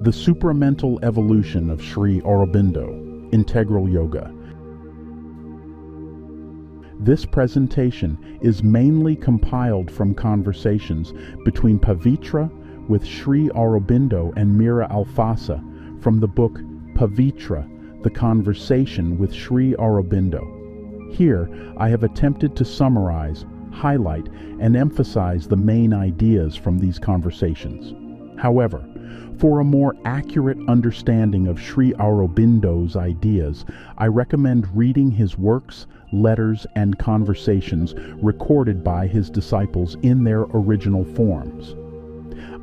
The Supramental Evolution of Sri Aurobindo, Integral Yoga. This presentation is mainly compiled from conversations between Pavitra with Sri Aurobindo and Mira Alfassa from the book Pavitra, The Conversation with Sri Aurobindo. Here, I have attempted to summarize, highlight, and emphasize the main ideas from these conversations. However, for a more accurate understanding of Sri Aurobindo's ideas, I recommend reading his works, letters, and conversations recorded by his disciples in their original forms.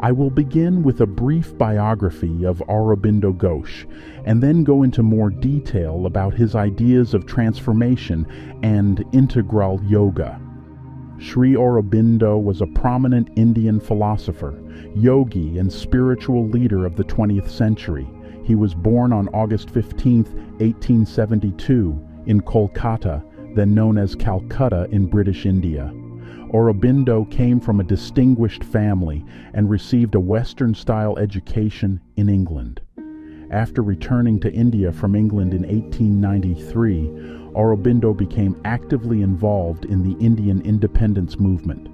I will begin with a brief biography of Aurobindo Ghosh, and then go into more detail about his ideas of transformation and integral yoga. Sri Aurobindo was a prominent Indian philosopher, yogi, and spiritual leader of the 20th century. He was born on August 15, 1872, in Kolkata, then known as Calcutta in British India. Aurobindo came from a distinguished family and received a Western-style education in England. After returning to India from England in 1893, Aurobindo became actively involved in the Indian independence movement.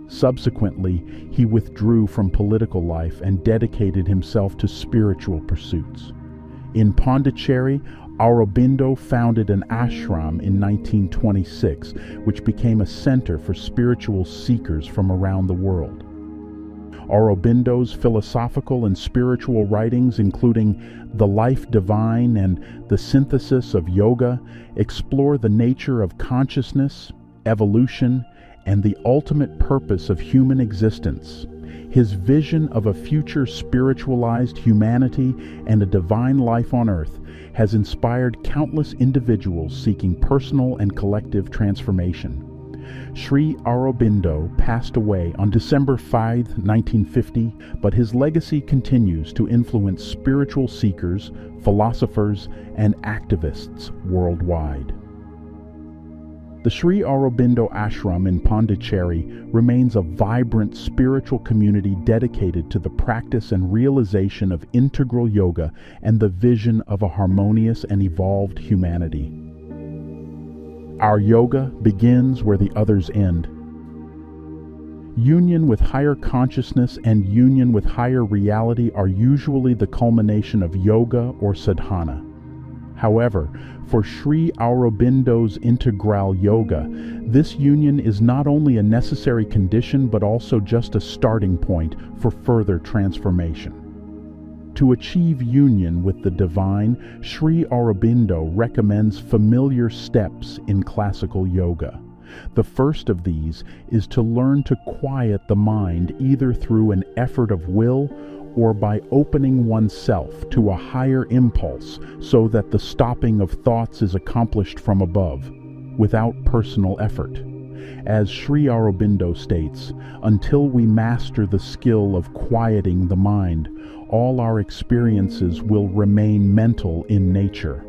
Subsequently, he withdrew from political life and dedicated himself to spiritual pursuits. In Pondicherry, Aurobindo founded an ashram in 1926, which became a center for spiritual seekers from around the world. Aurobindo's philosophical and spiritual writings, including The Life Divine and The Synthesis of Yoga, explore the nature of consciousness, evolution, and the ultimate purpose of human existence. His vision of a future spiritualized humanity and a divine life on earth has inspired countless individuals seeking personal and collective transformation. Sri Aurobindo passed away on December 5, 1950, but his legacy continues to influence spiritual seekers, philosophers, and activists worldwide. The Sri Aurobindo Ashram in Pondicherry remains a vibrant spiritual community dedicated to the practice and realization of integral yoga and the vision of a harmonious and evolved humanity. Our yoga begins where the others end. Union with higher consciousness and union with higher reality are usually the culmination of yoga or sadhana. However, for Sri Aurobindo's integral yoga, this union is not only a necessary condition but also just a starting point for further transformation. To achieve union with the divine, Sri Aurobindo recommends familiar steps in classical yoga. The first of these is to learn to quiet the mind either through an effort of will or by opening oneself to a higher impulse so that the stopping of thoughts is accomplished from above, without personal effort. As Sri Aurobindo states, until we master the skill of quieting the mind, all our experiences will remain mental in nature.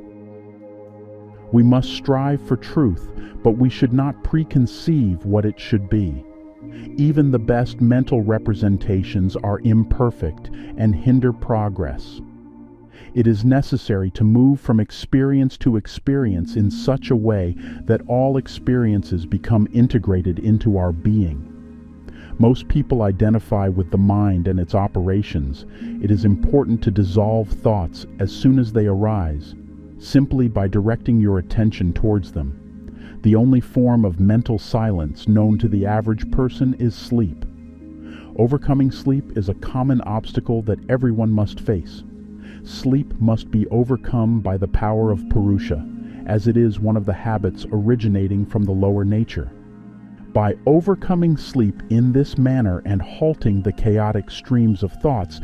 We must strive for truth, but we should not preconceive what it should be. Even the best mental representations are imperfect and hinder progress. It is necessary to move from experience to experience in such a way that all experiences become integrated into our being. Most people identify with the mind and its operations. It is important to dissolve thoughts as soon as they arise, simply by directing your attention towards them. The only form of mental silence known to the average person is sleep. Overcoming sleep is a common obstacle that everyone must face. Sleep must be overcome by the power of Purusha, as it is one of the habits originating from the lower nature. By overcoming sleep in this manner and halting the chaotic streams of thoughts,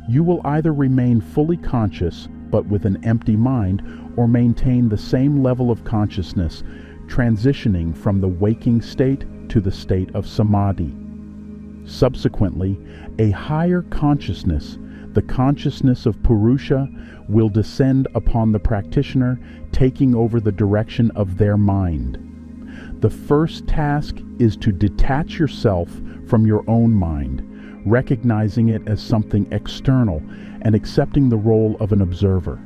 you will either remain fully conscious but with an empty mind, or maintain the same level of consciousness, transitioning from the waking state to the state of samadhi. Subsequently, a higher consciousness, the consciousness of Purusha, will descend upon the practitioner, taking over the direction of their mind. The first task is to detach yourself from your own mind. recognizing it as something external and accepting the role of an observer.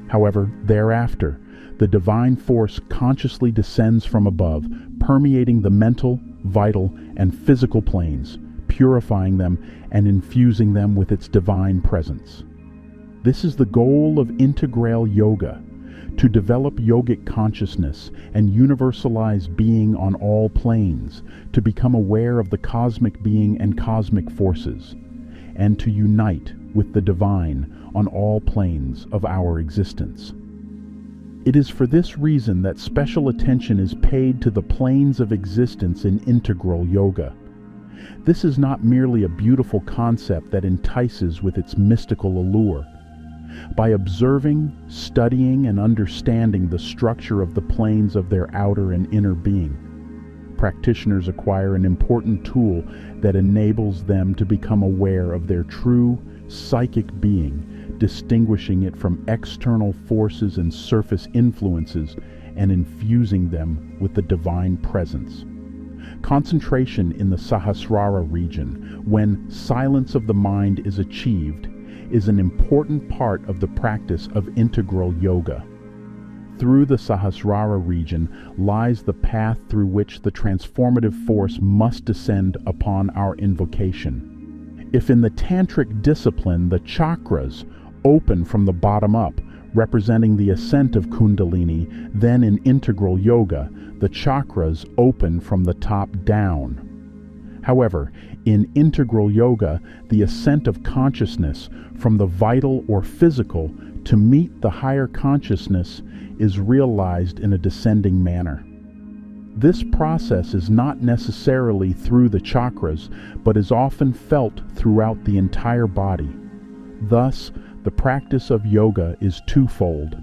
However, thereafter, the divine force consciously descends from above, permeating the mental, vital, and physical planes, purifying them and infusing them with its divine presence. This is the goal of integral yoga, to develop yogic consciousness and universalize being on all planes, to become aware of the cosmic being and cosmic forces, and to unite with the divine on all planes of our existence. It is for this reason that special attention is paid to the planes of existence in integral yoga. This is not merely a beautiful concept that entices with its mystical allure. By observing, studying, and understanding the structure of the planes of their outer and inner being, practitioners acquire an important tool that enables them to become aware of their true psychic being, distinguishing it from external forces and surface influences and infusing them with the divine presence. Concentration in the Sahasrara region, when silence of the mind is achieved, is an important part of the practice of integral yoga. Through the Sahasrara region lies the path through which the transformative force must descend upon our invocation. If in the tantric discipline the chakras open from the bottom up, representing the ascent of Kundalini, then in integral yoga, the chakras open from the top down. However, in integral yoga, the ascent of consciousness from the vital or physical to meet the higher consciousness is realized in a descending manner. This process is not necessarily through the chakras, but is often felt throughout the entire body. Thus, the practice of yoga is twofold.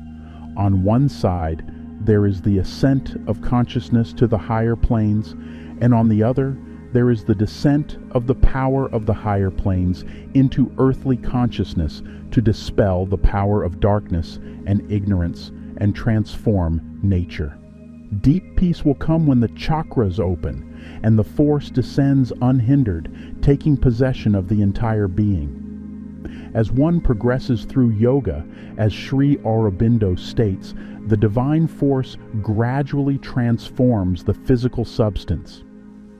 On one side, there is the ascent of consciousness to the higher planes, and on the other, there is the descent of the power of the higher planes into earthly consciousness to dispel the power of darkness and ignorance and transform nature. Deep peace will come when the chakras open and the force descends unhindered, taking possession of the entire being. As one progresses through yoga, as Sri Aurobindo states, the divine force gradually transforms the physical substance.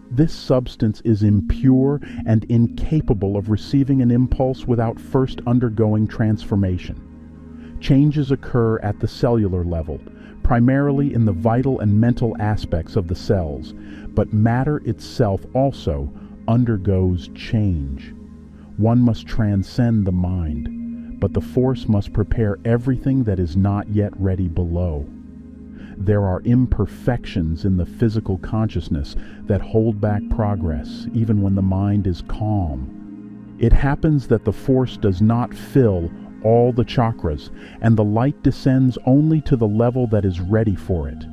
This substance is impure and incapable of receiving an impulse without first undergoing transformation. Changes occur at the cellular level, primarily in the vital and mental aspects of the cells, but matter itself also undergoes change. One must transcend the mind, but the force must prepare everything that is not yet ready below. There are imperfections in the physical consciousness that hold back progress, even when the mind is calm. It happens that the force does not fill all the chakras, and the light descends only to the level that is ready for it.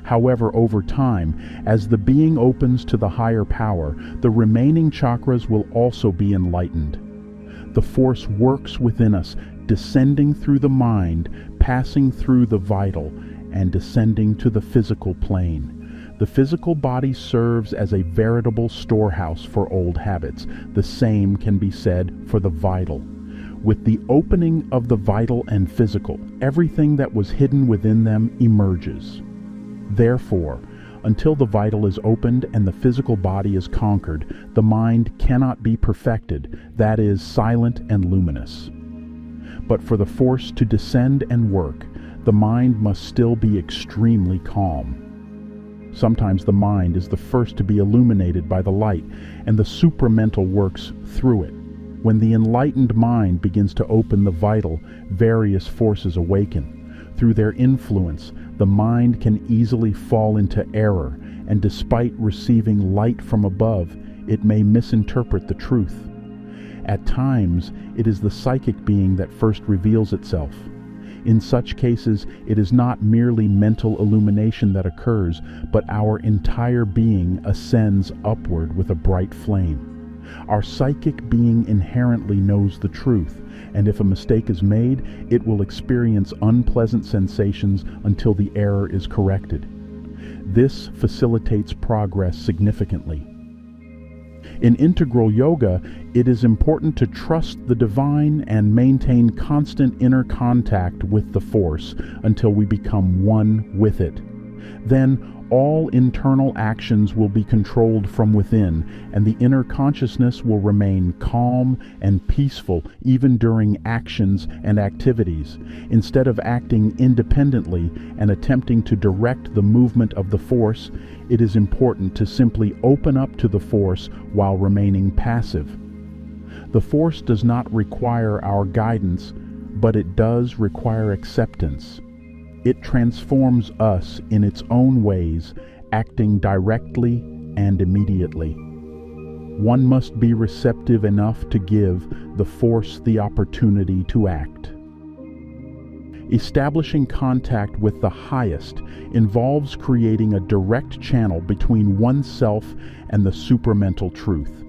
However, over time, as the being opens to the higher power, the remaining chakras will also be enlightened. The force works within us, descending through the mind, passing through the vital, and descending to the physical plane. The physical body serves as a veritable storehouse for old habits. The same can be said for the vital. With the opening of the vital and physical, everything that was hidden within them emerges. Therefore, until the vital is opened and the physical body is conquered, the mind cannot be perfected, that is, silent and luminous. But for the force to descend and work, the mind must still be extremely calm. Sometimes the mind is the first to be illuminated by the light, and the supramental works through it. When the enlightened mind begins to open the vital, various forces awaken. Through their influence, the mind can easily fall into error, and despite receiving light from above, it may misinterpret the truth. At times, it is the psychic being that first reveals itself. In such cases, it is not merely mental illumination that occurs, but our entire being ascends upward with a bright flame. Our psychic being inherently knows the truth, and if a mistake is made, it will experience unpleasant sensations until the error is corrected. This facilitates progress significantly. In integral yoga, it is important to trust the divine and maintain constant inner contact with the force until we become one with it. Then, all internal actions will be controlled from within, and the inner consciousness will remain calm and peaceful even during actions and activities. Instead of acting independently and attempting to direct the movement of the force, it is important to simply open up to the force while remaining passive. The force does not require our guidance, but it does require acceptance. It transforms us in its own ways, acting directly and immediately. One must be receptive enough to give the force the opportunity to act. Establishing contact with the highest involves creating a direct channel between oneself and the supramental truth.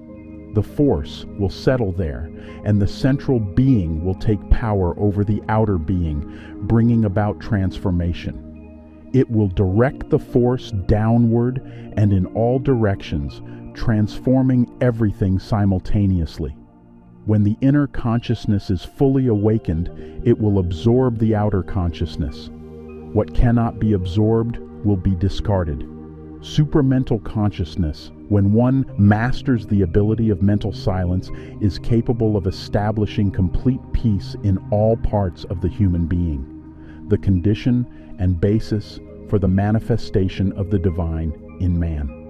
The force will settle there, and the central being will take power over the outer being, bringing about transformation. It will direct the force downward and in all directions, transforming everything simultaneously. When the inner consciousness is fully awakened, it will absorb the outer consciousness. What cannot be absorbed will be discarded. Supramental consciousness, when one masters the ability of mental silence, is capable of establishing complete peace in all parts of the human being, the condition and basis for the manifestation of the divine in man.